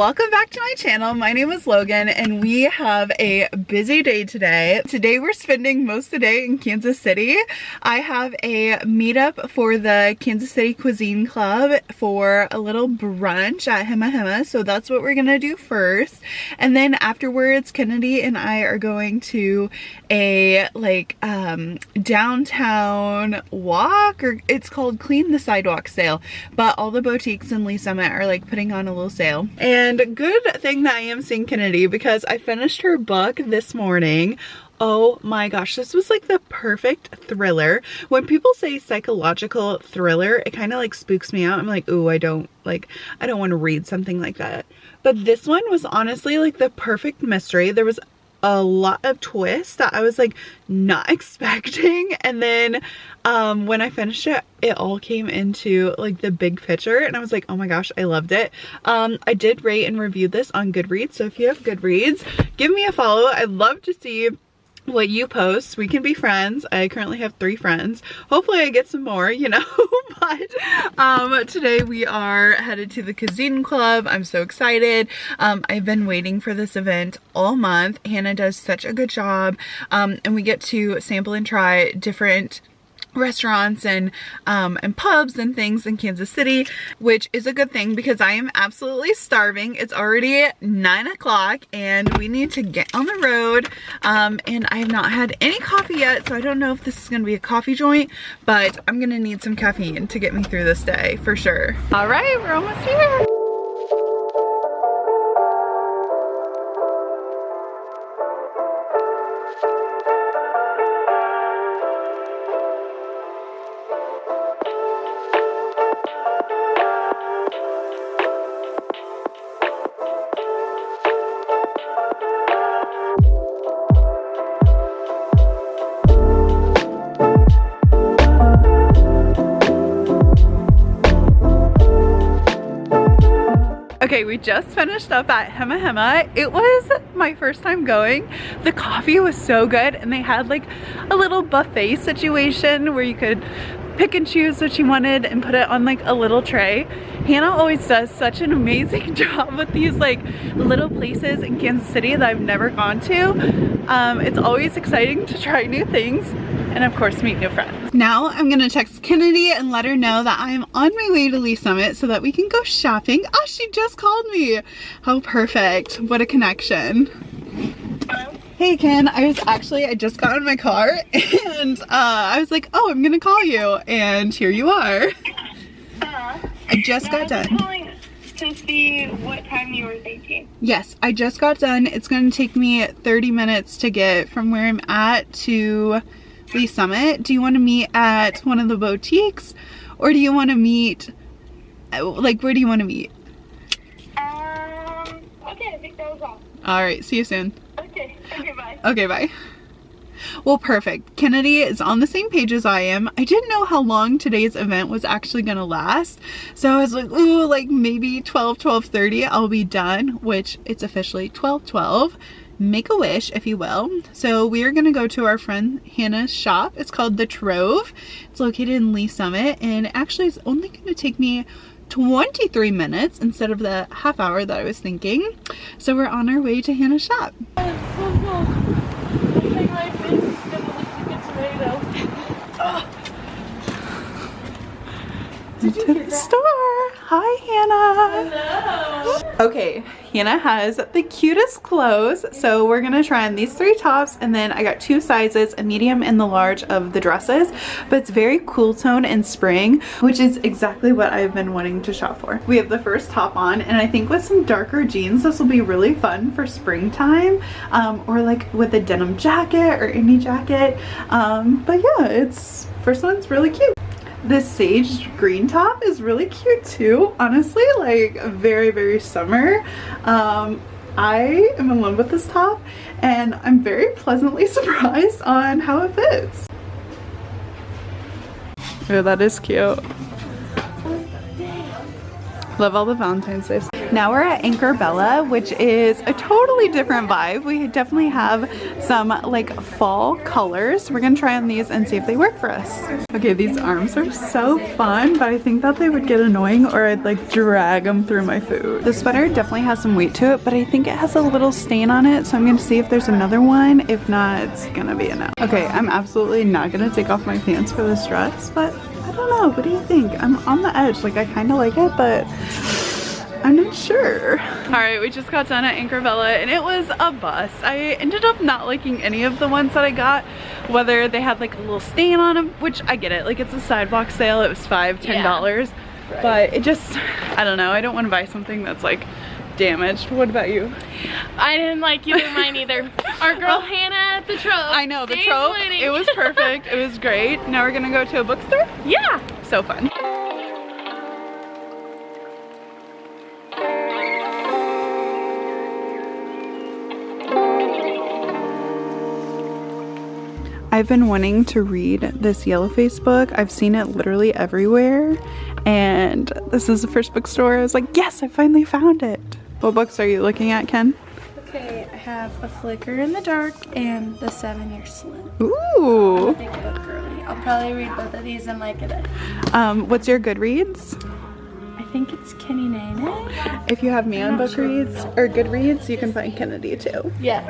Welcome back to my channel. My name is Logan and we have a busy day today. Today we're spending most of the day in Kansas City. I have a meetup for the Kansas City Cuisine Club for a little brunch at Hema, so that's what we're gonna do first. And then afterwards, Kennedy and I are going to a downtown walk, or it's called Clean the Sidewalk sale, but all the boutiques in Lee Summit are like putting on a little sale. And good thing that I am seeing Kennedy because I finished her book this morning. Oh my gosh, this was like the perfect thriller. When people say psychological thriller, it kind of like spooks me out. I'm like, ooh, I don't want to read something like that. But this one was honestly like the perfect mystery. There was a lot of twists that I was like not expecting, and then when I finished it, it all came into like the big picture and I was like, oh my gosh, I loved it. I did rate and review this on Goodreads, so if you have Goodreads, give me a follow. I'd love to see what you post. We can be friends. I currently have 3 friends. Hopefully I get some more, you know. But today we are headed to the Cuisine Club. I'm so excited. I've been waiting for this event all month. Hannah does such a good job, and we get to sample and try different restaurants and pubs and things in Kansas City, which is a good thing because I am absolutely starving. It's already 9 o'clock and we need to get on the road, and I have not had any coffee yet, so I don't know if this is gonna be a coffee joint, but I'm gonna need some caffeine to get me through this day for sure. All right, we're almost here. Okay, we just finished up at Hema. It was my first time going. The coffee was so good and they had like a little buffet situation where you could pick and choose what you wanted and put it on like a little tray. Hannah always does such an amazing job with these like little places in Kansas City that I've never gone to. It's always exciting to try new things and of course meet new friends. Now I'm gonna text Kennedy and let her know that I am on my way to Lee Summit so that we can go shopping. Oh, she just called me. How perfect. What a connection. Hello? Hey Ken, I just got in my car and I was like, oh, I'm gonna call you, and here you are. I just got done. To see what time you were thinking. Yes, I just got done. It's going to take me 30 minutes to get from where I'm at to Lee Summit. Do you want to meet at one of the boutiques, or do you want to meet, like, where do you want to meet? Okay, I think that was all. All right, see you soon. Okay, bye. Okay, bye. Well, perfect. Kennedy is on the same page as I am. I didn't know how long today's event was actually gonna last, so I was like, ooh, like maybe 12:30 I'll be done, which it's officially 12:12. Make a wish, if you will. So we are gonna go to our friend Hannah's shop. It's called The Trove. It's located in Lee Summit, and actually it's only gonna take me 23 minutes instead of the half hour that I was thinking. So we're on our way to Hannah's shop. To the store. Hi, Hannah. Hello. Okay, Hannah has the cutest clothes, so we're gonna try on these 3 tops, and then I got 2 sizes, a medium and the large of the dresses, but it's very cool tone and spring, which is exactly what I've been wanting to shop for. We have the first top on, and I think with some darker jeans this will be really fun for springtime, or like with a denim jacket or any jacket, but yeah, it's first one's really cute. This sage green top is really cute too, honestly, like very summer. I am in love with this top and I'm very pleasantly surprised on how it fits. Oh, that is cute. Love all the Valentine's Day stuff. Now we're at Anchor Bella, which is a totally different vibe. We definitely have some like fall colors. We're gonna try on these and see if they work for us. Okay, these arms are so fun, but I think that they would get annoying or I'd like drag them through my food. The sweater definitely has some weight to it, but I think it has a little stain on it, so I'm gonna see if there's another one. If not, it's gonna be enough. Okay, I'm absolutely not gonna take off my pants for this dress, but I don't know, what do you think? I'm on the edge, like I kind of like it, but I'm not sure. All right, we just got done at Anchor Bella and it was a bust. I ended up not liking any of the ones that I got, whether they had like a little stain on them, which I get it, like it's a sidewalk sale, it was $5, $10, right. But it just, I don't know, I don't want to buy something that's like damaged. What about you? I didn't like either of mine either. Our girl Hannah at the Trove. I know, the Trove, it was perfect, it was great. Now we're gonna go to a bookstore? Yeah. So fun. I've been wanting to read this Yellowface book. I've seen it literally everywhere, and this is the first bookstore. I was like, yes, I finally found it. What books are you looking at, Ken? Okay, I have A Flicker in the Dark and The 7-Year Slip. Ooh. I'm a big book girly. I'll probably read both of these in like a day. What's your Goodreads? I think it's Kenny Nene. If you have me on Bookreads or Goodreads, you can find Kennedy too. Yes.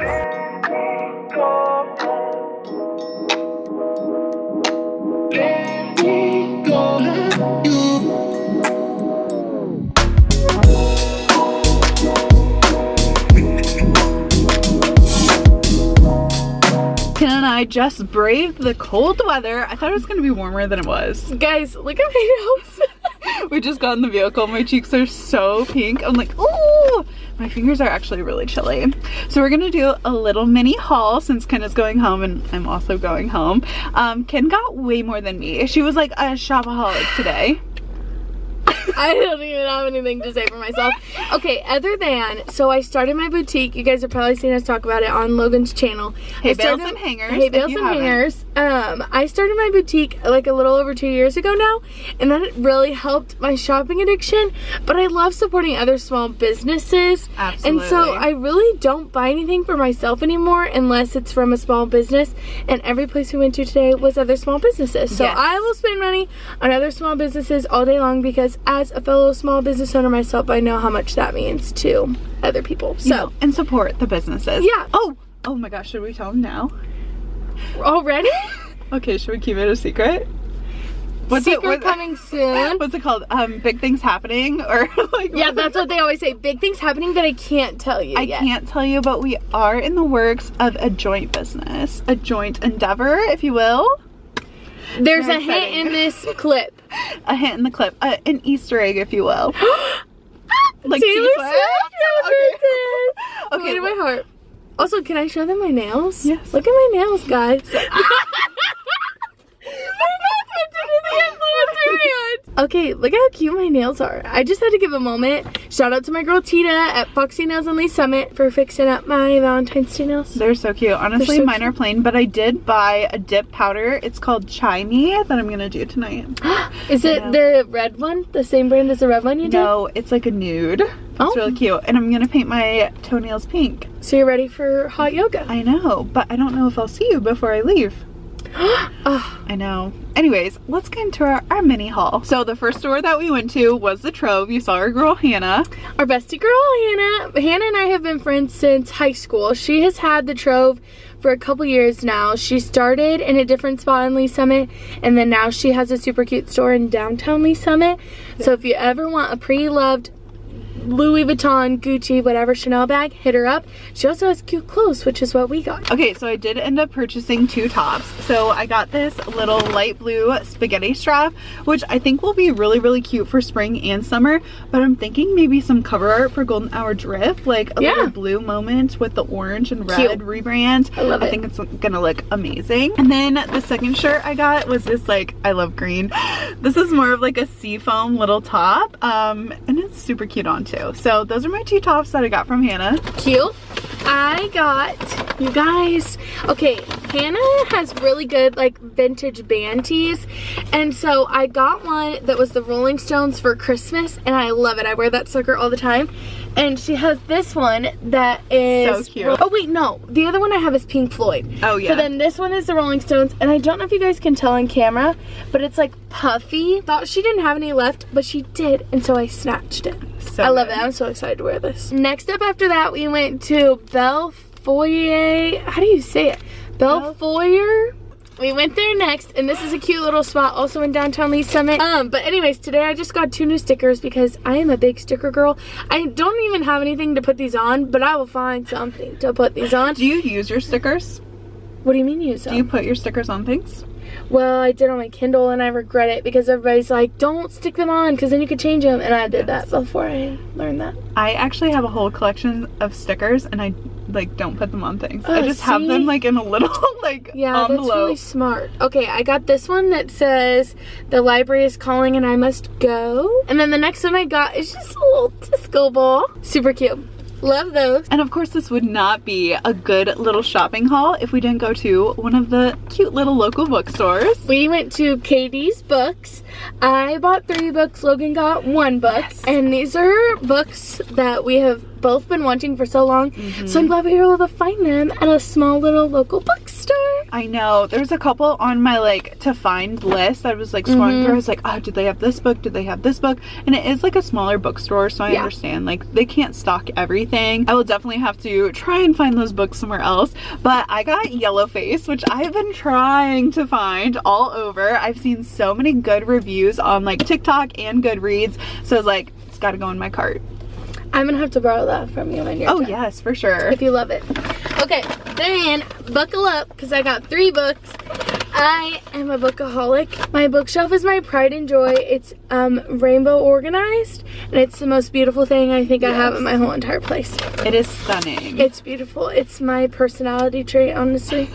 Ken and I just braved the cold weather. I thought it was gonna be warmer than it was. Guys, look at my nose. We just got in the vehicle. My cheeks are so pink. I'm like, ooh, my fingers are actually really chilly. So we're gonna do a little mini haul since Ken is going home and I'm also going home. Ken got way more than me. She was like a shopaholic today. I don't even have anything to say for myself. Okay, other than, so I started my boutique. You guys have probably seen us talk about it on Logan's channel. Hay Bales and Hangers. Hay Bales and Hangers. I started my boutique like a little over 2 years ago now, and that really helped my shopping addiction. But I love supporting other small businesses. Absolutely. And so I really don't buy anything for myself anymore unless it's from a small business. And every place we went to today was other small businesses. So yes. I will spend money on other small businesses all day long because as a fellow small business owner myself, I know how much that means to other people. So, you know, and support the businesses. Yeah. Oh my gosh, should we tell them now? Already? Okay, should we keep it a secret? Secret coming soon. What's it called? Big things happening, or like? Yeah, that's what they always say. Big things happening that I can't tell you yet. I can't tell you, but we are in the works of a joint business, a joint endeavor, if you will. There's Very a hint exciting. in this clip. A hint in the clip, an Easter egg, if you will. Like Taylor Swift? Swift. Okay. Okay, to my heart. Also, can I show them my nails? Yes. Look at my nails, guys. Okay, look how cute my nails are. I just had to give a moment. Shout out to my girl Tina at Foxy Nails and Lee Summit for fixing up my Valentine's Day nails. They're so cute. Honestly, so mine are plain, but I did buy a dip powder. It's called Chai Me that I'm gonna do tonight. Is it the red one? The same brand as the red one you did? No, it's like a nude. It's really cute. And I'm gonna paint my toenails pink. So you're ready for hot yoga? I know, but I don't know if I'll see you before I leave. Oh. I know. Anyways, let's get into our mini haul. So the first store that we went to was the Trove. You saw our girl Hannah. Our bestie girl Hannah. Hannah and I have been friends since high school. She has had the Trove for a couple years now. She started in a different spot in Lee Summit, and then now she has a super cute store in downtown Lee Summit. So if you ever want a pre-loved Louis Vuitton, Gucci, whatever Chanel bag, hit her up. She also has cute clothes, which is what we got. Okay, so I did end up purchasing 2 tops. So I got this little light blue spaghetti strap, which I think will be really, really cute for spring and summer. But I'm thinking maybe some cover art for Golden Hour Drift, like a little blue moment with the orange and red rebrand. I love it. I think it's gonna look amazing. And then the second shirt I got was this, like, I love green. This is more of like a seafoam little top, and it's super cute on too. So those are my 2 tops that I got from Hannah. Cute. I got, you guys, okay, Hannah has really good like vintage band tees, and so I got one that was the Rolling Stones for Christmas, and I love it. I wear that sucker all the time. And she has this one that is so cute. Oh wait, no, the other one I have is Pink Floyd. Oh yeah. So then this one is the Rolling Stones, and I don't know if you guys can tell on camera, but it's like puffy. Thought she didn't have any left, but she did, and so I snatched it. So I love good. it. I'm so excited to wear this. Next up after that, we went to Belfoyer. How do you say it? Belfoyer? We went there next, and this is a cute little spot also in downtown Lee Summit. But anyways, today I just got 2 new stickers because I am a big sticker girl. I don't even have anything to put these on, but I will find something to put these on. Do you use your stickers? What do you mean use them? Do you put your stickers on things? Well, I did on my Kindle, and I regret it because everybody's like, don't stick them on because then you could change them, and I did that before I learned that. I actually have a whole collection of stickers, and I like don't put them on things. I Oh, just have them see? like in a little like Yeah, envelope. that's really smart. Okay, I got this one that says, the library is calling and I must go. And then the next one I got is just a little disco ball. Super cute. Love those. And of course this would not be a good little shopping haul if we didn't go to one of the cute little local bookstores. We went to Katie's Books. I bought 3 books, Logan got 1 book. Yes. And these are books that we have both been wanting for so long. So I'm glad we were able to find them at a small little local bookstore. I know. There's a couple on my like to find list. I was like scrolling through. I was like, oh, did they have this book? Did they have this book? And it is like a smaller bookstore, so I understand. Like they can't stock everything. I will definitely have to try and find those books somewhere else. But I got Yellowface, which I've been trying to find all over. I've seen so many good reviews on like TikTok and Goodreads. So I was like, it's got to go in my cart. I'm gonna have to borrow that from you when you're done, yes, for sure. if you love it. Okay, then buckle up because I got 3 books. I am a bookaholic. My bookshelf is my pride and joy. It's rainbow organized, and it's the most beautiful thing I think I have in my whole entire place. It is stunning. It's beautiful. It's my personality trait, honestly.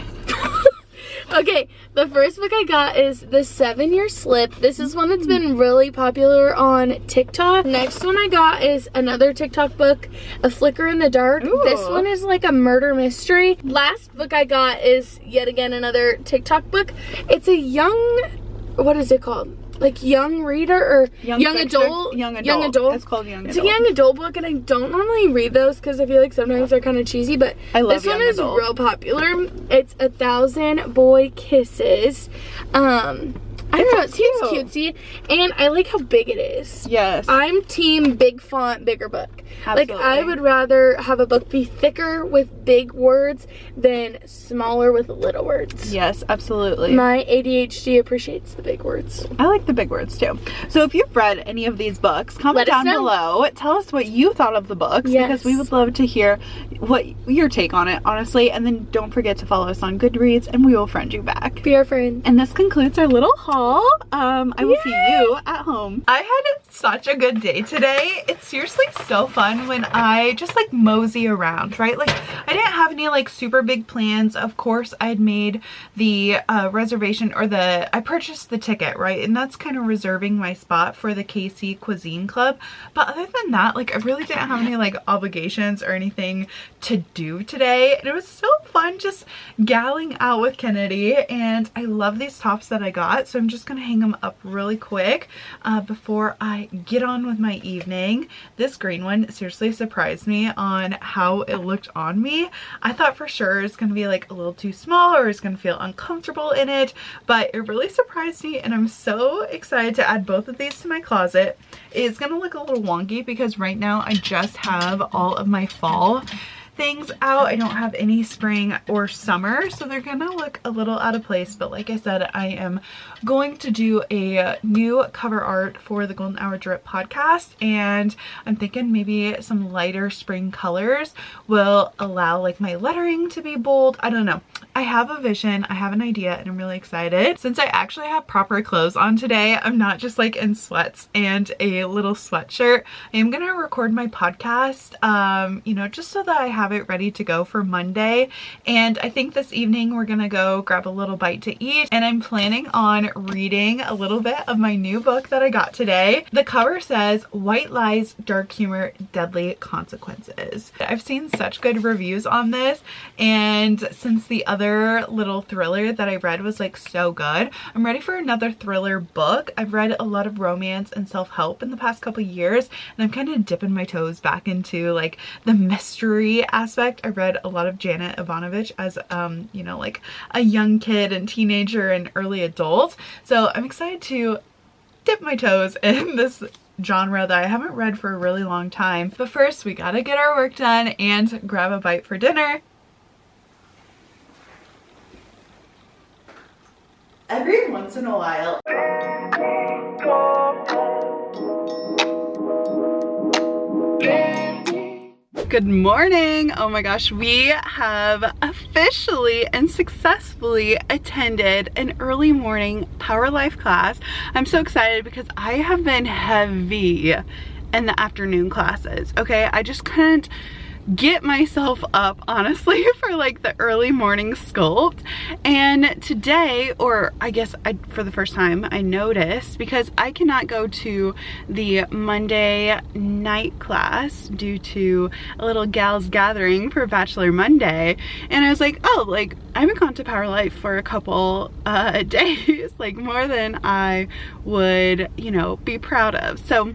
Okay, the first book I got is The 7-Year Slip. This is one that's been really popular on TikTok. Next one I got is another TikTok book, A Flicker in the Dark. Ooh. This one is like a murder mystery. Last book I got is yet again another TikTok book. It's a young, what is it called? Like young reader or young fiction? adult? Young adult. Young adult. It's called young It's adult. a young adult book, and I don't normally read those because I feel like sometimes they're kind of cheesy, but I love this one young is adult. real popular. It's 1,000 Boy Kisses. I don't know, it seems cutesy, and I like how big it is. Yes. I'm team big font, bigger book. Absolutely. Like, I would rather have a book be thicker with big words than smaller with little words. Yes, absolutely. My ADHD appreciates the big words. I like the big words too. So if you've read any of these books, comment Let us down know. below. Tell us what you thought of the books, because we would love to hear what your take on it, honestly. And then don't forget to follow us on Goodreads, and we will friend you back. Be our friend. And this concludes our little haul. I will see you at home. I had such a good day today. It's seriously so fun when I just like mosey around, right? Like I didn't have any like super big plans. Of course, I had made the reservation, or I purchased the ticket, right? And that's kind of reserving my spot for the KC Cuisine Club. But other than that, like I really didn't have any like obligations or anything to do today. And it was so fun just galling out with Kennedy. And I love these tops that I got, so I'm just gonna hang them up really quick before I get on with my evening. This green one seriously surprised me on how it looked on me. I thought for sure it's gonna be like a little too small, or it's gonna feel uncomfortable in it, but it really surprised me, and I'm so excited to add both of these to my closet. It's gonna look a little wonky because right now I just have all of my fall things out. I don't have any spring or summer, so they're gonna look a little out of place. But like I said, I am going to do a new cover art for the Golden Hour Drip podcast, and I'm thinking maybe some lighter spring colors will allow like my lettering to be bold. I don't know. I have a vision, I have an idea, and I'm really excited. Since I actually have proper clothes on today, I'm not just like in sweats and a little sweatshirt. I am gonna record my podcast, you know, just so that I have have it ready to go for Monday. And I think this evening we're gonna go grab a little bite to eat, and I'm planning on reading a little bit of my new book that I got today. The cover says White Lies, Dark Humor, Deadly Consequences. I've seen such good reviews on this, and since the other little thriller that I read was like so good, I'm ready for another thriller book. I've read a lot of romance and self-help in the past couple years, and I'm kind of dipping my toes back into like the mystery aspect. I read a lot of Janet Ivanovich as you know, like a young kid and teenager and early adult, so I'm excited to dip my toes in this genre that I haven't read for a really long time. But first we gotta get our work done and grab a bite for dinner. Every once in a while. Good morning. Oh my gosh, we have officially and successfully attended an early morning Power Life class. I'm so excited because I have been heavy in the afternoon classes. Okay, I just couldn't get myself up honestly for like the early morning sculpt, and today, or I guess for the first time I noticed, because I cannot go to the Monday night class due to a little gals gathering for Bachelor Monday, and I was like, oh, like I haven't gone to Power Life for a couple days, like more than I would, you know, be proud of. So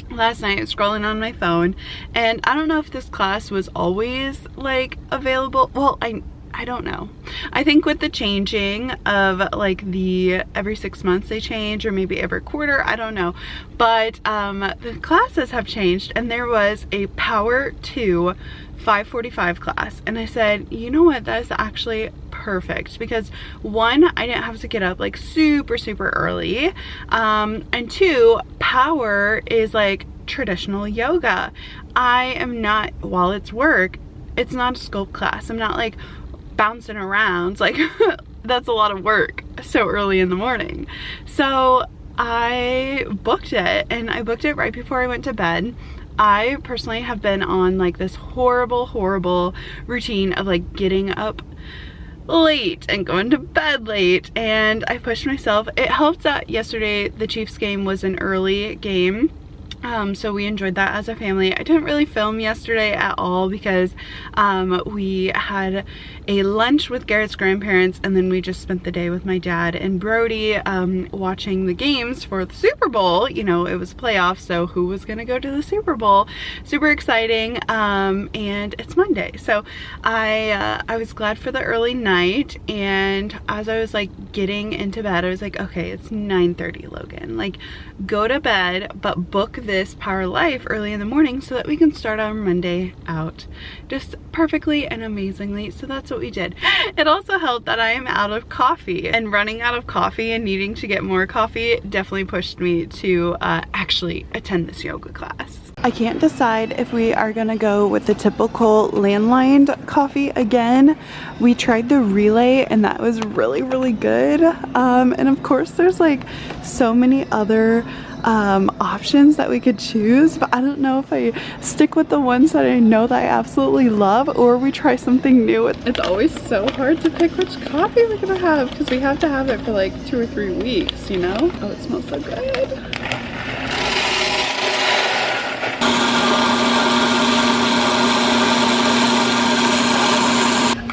last night I was scrolling on my phone, and I don't know if this class was always like available. Well, I don't know. I think with the changing of like the every 6 months they change, or maybe every quarter, I don't know. But the classes have changed, and there was a Power 2 5:45 class, and I said, you know what, that is actually perfect, because one, I didn't have to get up like super early, and two, Power is like traditional yoga. I am not, while it's work, it's not a sculpt class. I'm not like bouncing around, like that's a lot of work so early in the morning. So I booked it, and I booked it right before I went to bed. I personally have been on like this horrible routine of like getting up late and going to bed late, and I pushed myself. It helped that yesterday the Chiefs game was an early game, so we enjoyed that as a family. I didn't really film yesterday at all because we had a lunch with Garrett's grandparents, and then we just spent the day with my dad and Brody watching the games for the Super Bowl. You know, it was playoffs, so who was gonna go to the Super Bowl? Super exciting, and it's Monday, so I was glad for the early night. And as I was like getting into bed, I was like, okay, it's 9:30, Logan, like go to bed, but book this Power Life early in the morning so that we can start our Monday out just perfectly and amazingly. So that's what we did. It also helped that I am out of coffee, and running out of coffee and needing to get more coffee definitely pushed me to actually attend this yoga class. I can't decide if we are gonna go with the typical landlined coffee again. We tried the relay, and that was really good. And of course there's like so many other options that we could choose, but I don't know if I stick with the ones that I know that I absolutely love, or we try something new. It's always so hard to pick which coffee we're gonna have, because we have to have it for like 2 or 3 weeks, you know? Oh, it smells so good.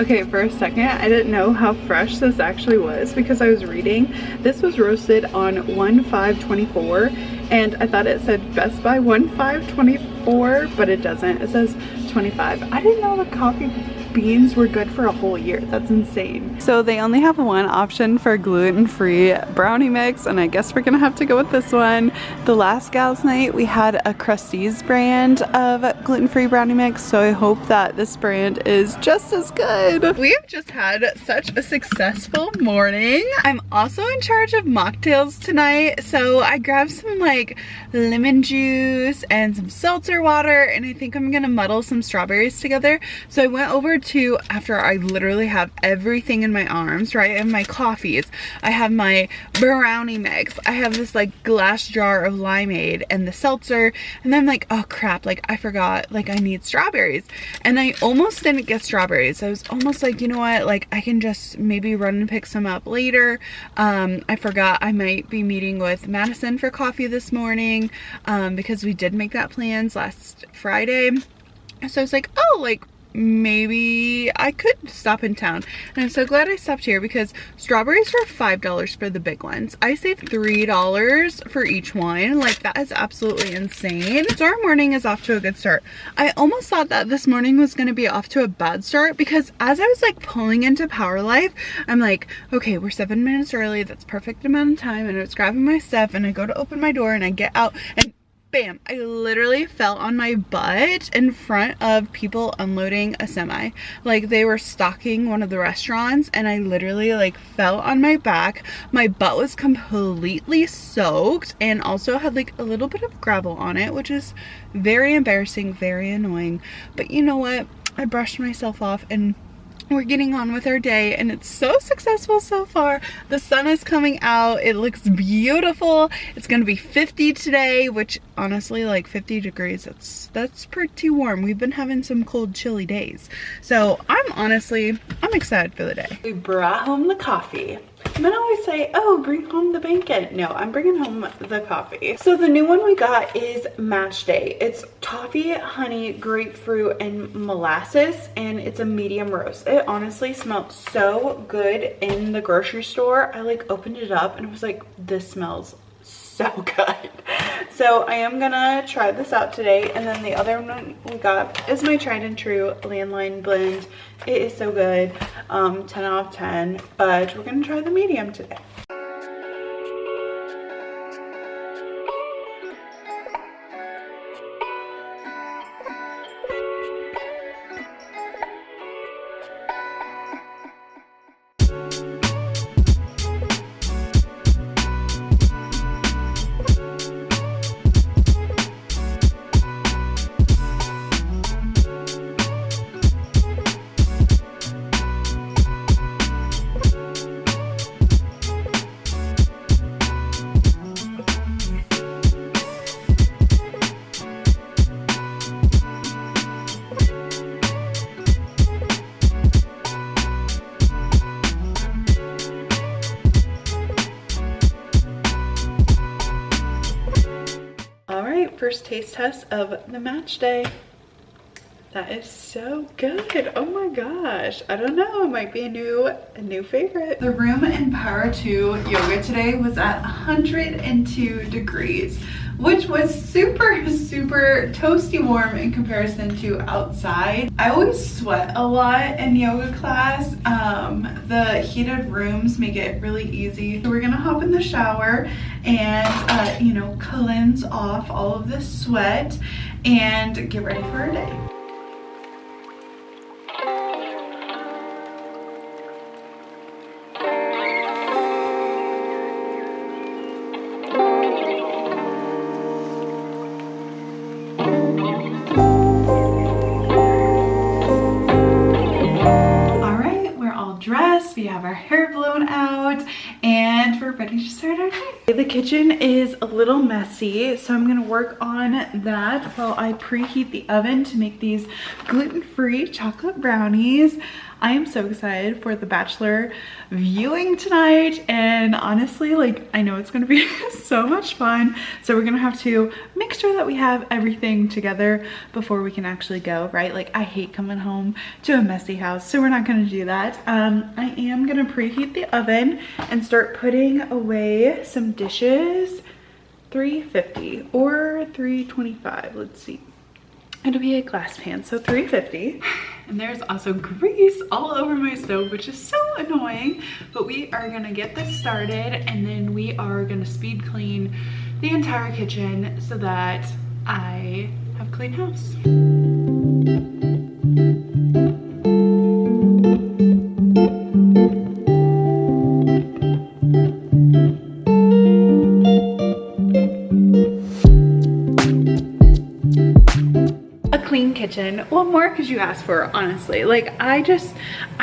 Okay, for a second, I didn't know how fresh this actually was, because I was reading. This was roasted on 1/5/24, and I thought it said Best by 1/5/24, but it doesn't. It says 25. I didn't know the coffee beans were good for a whole year. That's insane. So they only have one option for gluten-free brownie mix, and I guess we're gonna have to go with this one. The last gals night we had a Krusteaz brand of gluten-free brownie mix, so I hope that this brand is just as good. We have just had such a successful morning. I'm also in charge of mocktails tonight, so I grabbed some like lemon juice and some seltzer water, and I think I'm gonna muddle some strawberries together. So I went over to, after I literally have everything in my arms, right? I have my coffees, I have my brownie mix, I have this like glass jar of limeade and the seltzer, and then I'm like, oh crap, like I forgot, like I need strawberries. And I almost didn't get strawberries. I was almost like, you know what, like I can just maybe run and pick some up later. I forgot I might be meeting with Madison for coffee this morning, because we did make that plans last Friday. So I was like, oh, like maybe I could stop in town. And I'm so glad I stopped here because strawberries were $5 for the big ones. I saved $3 for each one. Like that is absolutely insane. So our morning is off to a good start. I almost thought that this morning was going to be off to a bad start because as I was like pulling into Power Life, I'm like, okay, we're 7 minutes early. That's perfect amount of time. And I was grabbing my stuff and I go to open my door and I get out and bam, I literally fell on my butt in front of people unloading a semi. Like they were stocking one of the restaurants and I literally like fell on my back. My butt was completely soaked and also had like a little bit of gravel on it, which is very embarrassing, very annoying. But you know what? I brushed myself off and we're getting on with our day and it's so successful so far. The sun is coming out. It looks beautiful. It's gonna be 50 today, which honestly, like 50 degrees, that's pretty warm. We've been having some cold, chilly days. So I'm excited for the day. We brought home the coffee. Men always say, oh, bring home the bacon. No, I'm bringing home the coffee. So the new one we got is Match Day. It's toffee, honey, grapefruit, and molasses, and it's a medium roast. It honestly smelled so good in the grocery store. I like opened it up and it was like, this smells so good. So I am gonna try this out today. And then the other one we got is my tried and true landline blend. It is so good, 10 out of 10, but we're gonna try the medium today. First taste test of the Match Day. That is so good. Oh my gosh. I don't know. It might be a new favorite. The room in Power 2 yoga today was at 102 degrees, which was super toasty warm in comparison to outside. I always sweat a lot in yoga class. The heated rooms make it really easy. So we're gonna hop in the shower and you know, cleanse off all of the sweat and get ready for our day. We have our hair blown out and we're ready to start our day. The kitchen is a little messy, so I'm gonna work on that while I preheat the oven to make these gluten-free chocolate brownies. I am so excited for the Bachelor viewing tonight, and honestly, like, I know it's gonna be so much fun. So we're gonna have to make sure that we have everything together before we can actually go, right? Like, I hate coming home to a messy house, so we're not gonna do that. I am gonna preheat the oven and start putting away some dishes. 350 or 325, let's see. It'll be a glass pan, so 350. And there's also grease all over my stove, which is so annoying. But we are gonna get this started and then we are gonna speed clean the entire kitchen so that I have a clean house. kitchen. Well, more because you asked for it, honestly. Like, I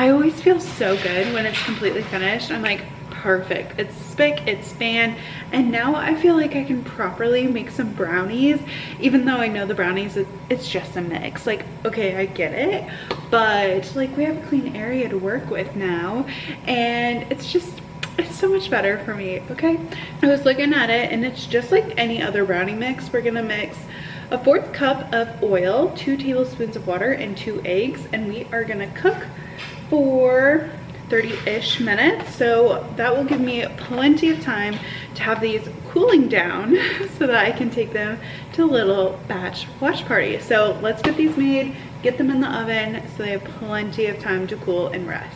always feel so good when it's completely finished. I'm like, perfect. It's spick, it's span, and now I feel like I can properly make some brownies, even though I know the brownies, it's just a mix. Like, okay, I get it, but like we have a clean area to work with now, and it's so much better for me, okay? I was looking at it, and it's just like any other brownie mix. We're gonna mix a 1/4 cup of oil, 2 tablespoons of water, and 2 eggs, and we are gonna cook for 30-ish minutes. So that will give me plenty of time to have these cooling down so that I can take them to a little batch watch party. So let's get these made, get them in the oven so they have plenty of time to cool and rest.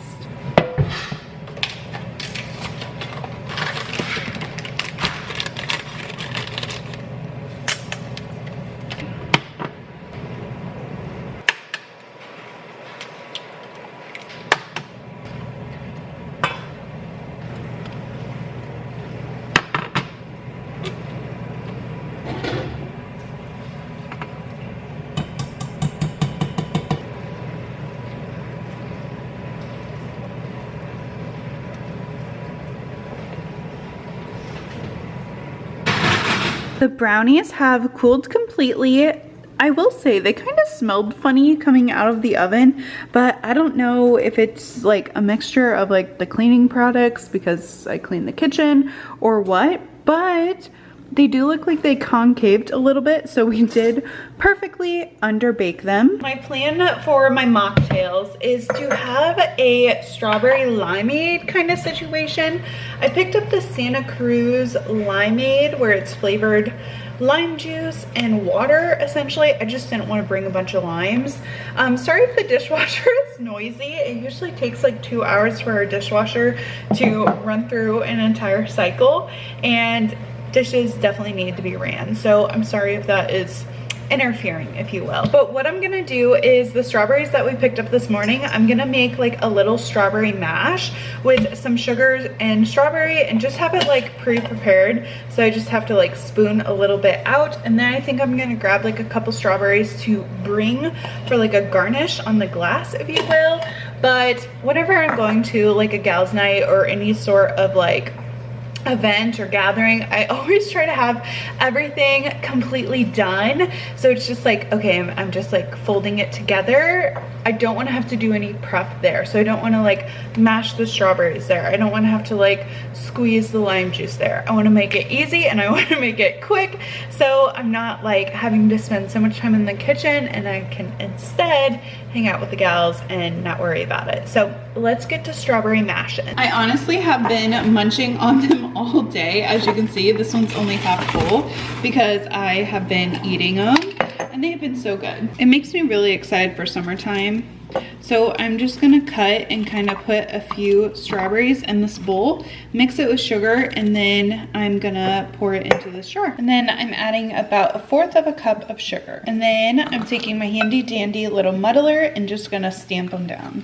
The brownies have cooled completely. I will say they kind of smelled funny coming out of the oven, but I don't know if it's like a mixture of like the cleaning products because I cleaned the kitchen or what, but they do look like they concaved a little bit, so we did perfectly underbake them. My plan for my mocktails is to have a strawberry limeade kind of situation. I picked up the Santa Cruz limeade where it's flavored lime juice and water, essentially. I just didn't want to bring a bunch of limes. Sorry if the dishwasher is noisy. It usually takes like 2 hours for our dishwasher to run through an entire cycle, and dishes definitely need to be ran. So I'm sorry if that is interfering, if you will. But what I'm gonna do is the strawberries that we picked up this morning, I'm gonna make like a little strawberry mash with some sugars and strawberry and just have it like pre-prepared. So I just have to like spoon a little bit out, and then I think I'm gonna grab like a couple strawberries to bring for like a garnish on the glass, if you will. But whenever I'm going to like a gals night or any sort of like event or gathering, I always try to have everything completely done. So it's just like, okay, I'm just like folding it together. I don't want to have to do any prep there. So I don't want to like mash the strawberries there. I don't want to have to like squeeze the lime juice there. I want to make it easy and I want to make it quick. So I'm not like having to spend so much time in the kitchen, and I can instead hang out with the gals and not worry about it. So let's get to strawberry mashing. I honestly have been munching on them all day. As you can see, this one's only half full because I have been eating them, and they've been so good. It makes me really excited for summertime. So I'm just gonna cut and kind of put a few strawberries in this bowl, mix it with sugar, and then I'm gonna pour it into this jar. And then I'm adding about 1/4 cup of sugar. And then I'm taking my handy dandy little muddler and just gonna stamp them down.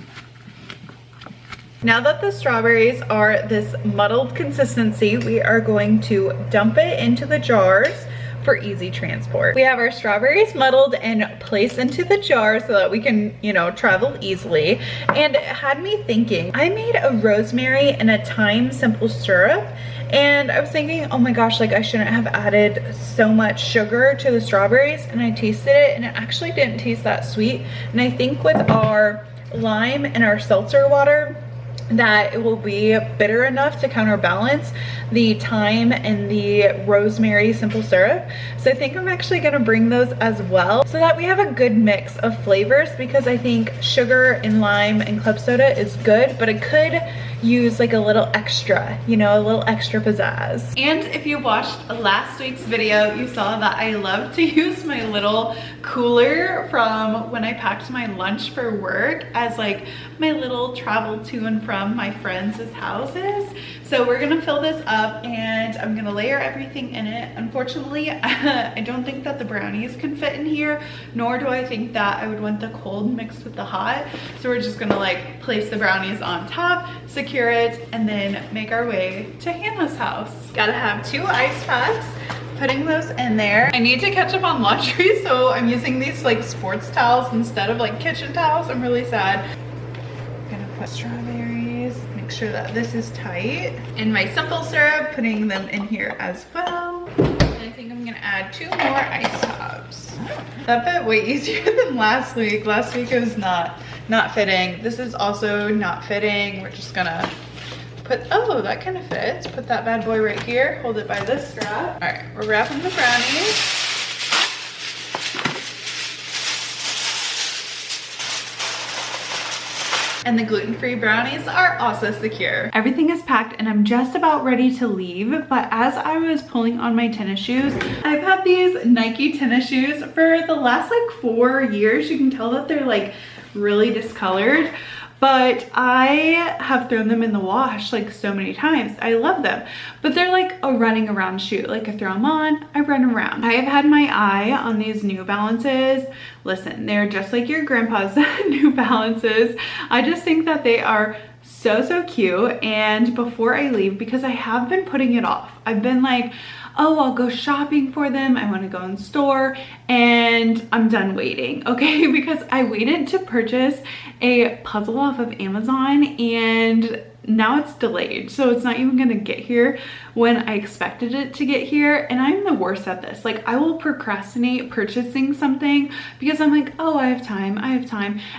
Now that the strawberries are this muddled consistency, we are going to dump it into the jars for easy transport. We have our strawberries muddled and placed into the jar so that we can, you know, travel easily. And it had me thinking, I made a rosemary and a thyme simple syrup, and I was thinking, oh my gosh, like I shouldn't have added so much sugar to the strawberries, and I tasted it and it actually didn't taste that sweet. And I think with our lime and our seltzer water, that it will be bitter enough to counterbalance the thyme and the rosemary simple syrup. So I think I'm actually gonna bring those as well so that we have a good mix of flavors, because I think sugar and lime and club soda is good, but it could use like a little extra, you know, a little extra pizzazz. And if you watched last week's video, you saw that I love to use my little cooler from when I packed my lunch for work as like my little travel to and from my friends' houses. So we're gonna fill this up and I'm gonna layer everything in it. Unfortunately, I don't think that the brownies can fit in here, nor do I think that I would want the cold mixed with the hot. So we're just gonna like place the brownies on top, secure it, and then make our way to Hannah's house. Gotta have 2 ice packs putting those in there. I need to catch up on laundry, so I'm using these like sports towels instead of like kitchen towels. I'm really sad. I'm gonna put strawberries, make sure that this is tight. In my simple syrup, putting them in here as well. And I think I'm gonna add 2 more ice tubs. That fit way easier than last week. Last week it was not fitting. This is also not fitting. We're just gonna put, oh, that kind of fits. Put that bad boy right here. Hold it by this strap. All right, we're wrapping the brownies. And the gluten-free brownies are also secure. Everything is packed and I'm just about ready to leave, but as I was pulling on my tennis shoes, I've had these Nike tennis shoes for the last like 4 years. You can tell that they're like really discolored, but I have thrown them in the wash like so many times. I love them, but they're like a running around shoe. Like I throw them on, I run around. I have had my eye on these New Balances. Listen, they're just like your grandpa's New Balances. I just think that they are so cute. And before I leave, because I have been putting it off, I've been like, oh, I'll go shopping for them. I want to go in store, and I'm done waiting, okay? Because I waited to purchase a puzzle off of Amazon and now it's delayed. So it's not even gonna get here when I expected it to get here. And I'm the worst at this. Like I will procrastinate purchasing something because I'm like, oh, I have time.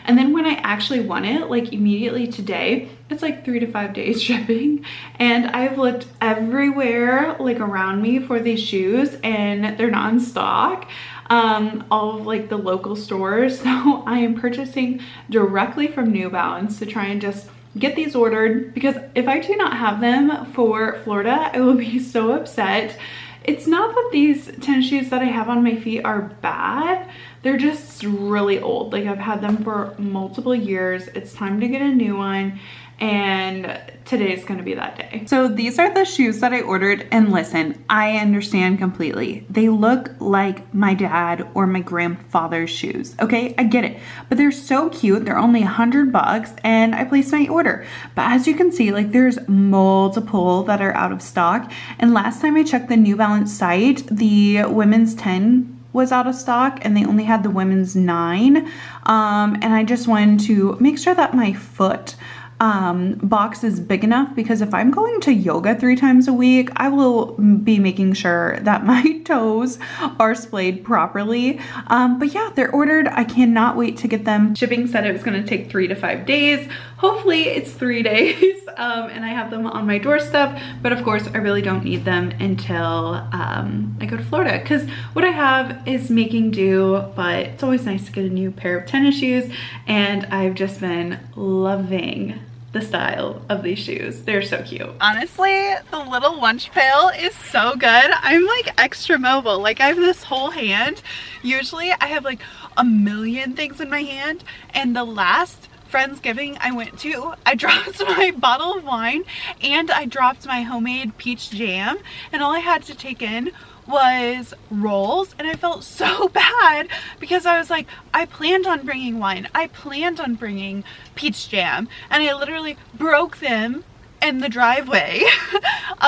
And then when I actually want it, like immediately today, it's like 3 to 5 days shipping. And I've looked everywhere like around me for these shoes and they're not in stock. All of like the local stores. So I am purchasing directly from New Balance to try and just get these ordered, because if I do not have them for Florida, I will be so upset. It's not that these tennis shoes that I have on my feet are bad. They're just really old. Like I've had them for multiple years. It's time to get a new one. And today's gonna be that day. So these are the shoes that I ordered, and listen, I understand completely. They look like my dad or my grandfather's shoes, okay? I get it, but they're so cute. They're only $100 and I placed my order. But as you can see, like there's multiple that are out of stock. And last time I checked the New Balance site, the women's 10 was out of stock and they only had the women's 9. And I just wanted to make sure that my foot box is big enough, because if I'm going to yoga 3 times a week, I will be making sure that my toes are splayed properly. But yeah, they're ordered. I cannot wait to get them. Shipping said it was going to take 3 to 5 days. Hopefully it's 3 days and I have them on my doorstep. But of course, I really don't need them until I go to Florida, because what I have is making do, but it's always nice to get a new pair of tennis shoes. And I've just been loving the style of these shoes. They're so cute. Honestly, the little lunch pail is so good. I'm like extra mobile. Like I have this whole hand. Usually I have like a million things in my hand, and the last Friendsgiving I went to, I dropped my bottle of wine and I dropped my homemade peach jam, and all I had to take in was rolls. And I felt so bad because I was like, I planned on bringing wine, I planned on bringing peach jam, and I literally broke them in the driveway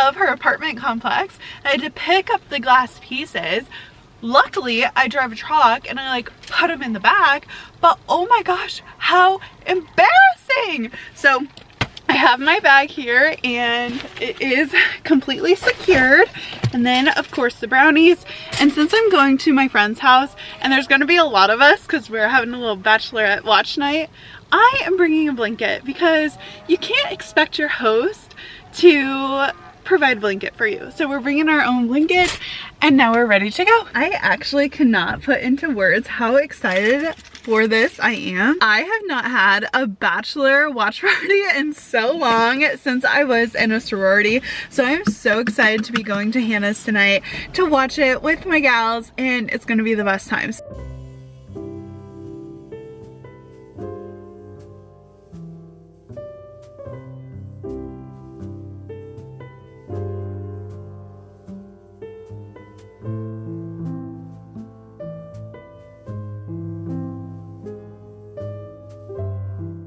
of her apartment complex. I had to pick up the glass pieces. Luckily, I drive a truck and I like put them in the bag, but oh my gosh, how embarrassing. So I have my bag here and it is completely secured. And then of course the brownies. And since I'm going to my friend's house and there's gonna be a lot of us because we're having a little bachelorette watch night, I am bringing a blanket, because you can't expect your host to provide a blanket for you. So we're bringing our own blanket and now we're ready to go. I actually cannot put into words how excited for this I am. I have not had a bachelor watch party in so long, since I was in a sorority. So I'm so excited to be going to Hannah's tonight to watch it with my gals, and it's gonna be the best times.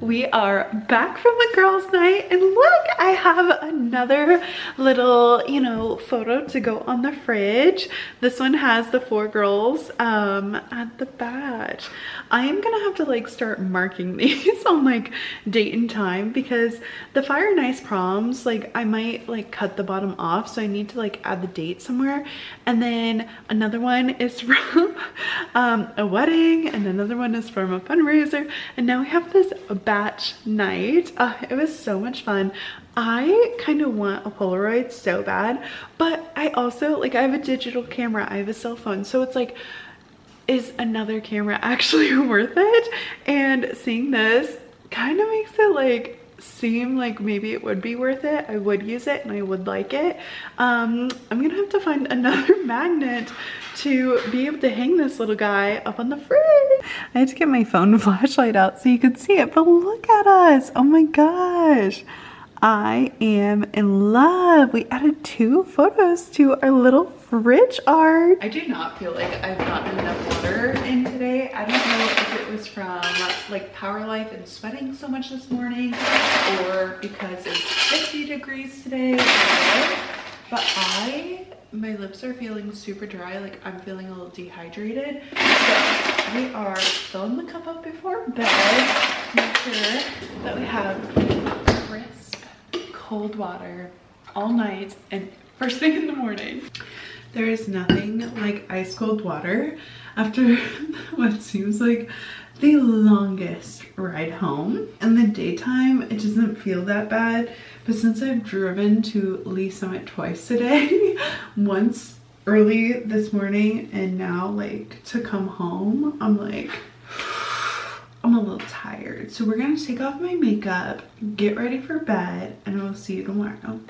We are back from the girls' night, and look, I have another little, you know, photo to go on the fridge. This one has the 4 girls at the batch. I am gonna have to like start marking these on like date and time, because the Fire and Ice proms, like I might like cut the bottom off, so I need to like add the date somewhere. And then another one is from a wedding, and another one is from a fundraiser, and now we have this batch night. It was so much fun. I kind of want a Polaroid so bad, but I also like, I have a digital camera, I have a cell phone, so it's like, is another camera actually worth it? And seeing this kind of makes it like seem like maybe it would be worth it. I would use it and I would like it. I'm gonna have to find another magnet to be able to hang this little guy up on the fridge. I had to get my phone flashlight out so you could see it, but look at us. Oh my gosh. I am in love. We added 2 photos to our little fridge art. I do not feel like I've gotten enough water in today. I don't know if it was from like Power Life and sweating so much this morning, or because it's 50 degrees today, but my lips are feeling super dry. Like I'm feeling a little dehydrated. So we are filling the cup up before bed. Make sure that we have crisp, cold water all night and first thing in the morning. There is nothing like ice cold water after what seems like the longest ride home. In the daytime, it doesn't feel that bad, but since I've driven to Lee Summit twice today, once early this morning and now like to come home, I'm a little tired. So we're gonna take off my makeup, get ready for bed, and I will see you tomorrow.